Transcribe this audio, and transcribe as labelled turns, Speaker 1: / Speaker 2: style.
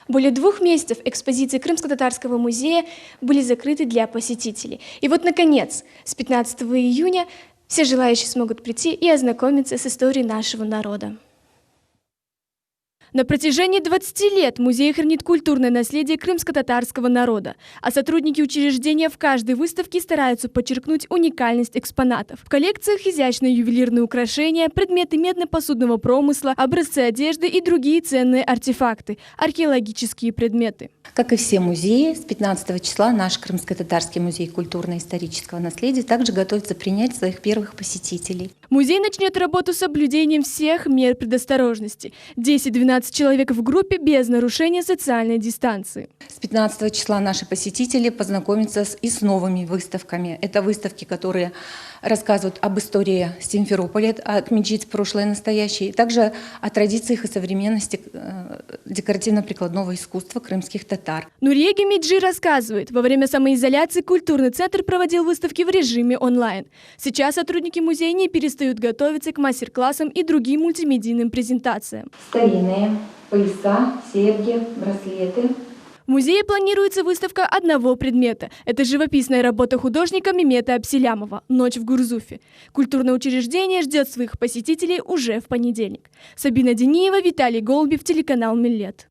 Speaker 1: Более 2 месяцев экспозиции Крымско-татарского музея были закрыты для посетителей. И вот, наконец, с 15 июня все желающие смогут прийти и ознакомиться с историей нашего народа. На протяжении 20 лет музей хранит культурное наследие крымско-татарского народа, а сотрудники учреждения в каждой выставке стараются подчеркнуть уникальность экспонатов. В коллекциях изящные ювелирные украшения, предметы медно-посудного промысла, образцы одежды и другие ценные артефакты, археологические предметы.
Speaker 2: Как и все музеи, с 15 числа наш Крымско-татарский музей культурно-исторического наследия также готовится принять своих первых посетителей.
Speaker 1: Музей начнет работу с соблюдением всех мер предосторожности. 10-12 человек в группе без нарушения социальной дистанции.
Speaker 2: С 15 числа наши посетители познакомятся и с новыми выставками. Это выставки, которые рассказывают об истории Симферополя, отмечать прошлое и настоящее, и также о традициях и современности декоративно-прикладного искусства крымских татар.
Speaker 1: Нурия Гемиджи рассказывает, во время самоизоляции культурный центр проводил выставки в режиме онлайн. Сейчас сотрудники музея не перестают готовиться к мастер-классам и другим мультимедийным презентациям.
Speaker 2: Старинные пояса, серьги, браслеты.
Speaker 1: В музее планируется выставка одного предмета. Это живописная работа художника Мемета Абселямова «Ночь в Гурзуфе». Культурное учреждение ждет своих посетителей уже в понедельник. Сабина Дениева, Виталий Голубев, телеканал Миллет.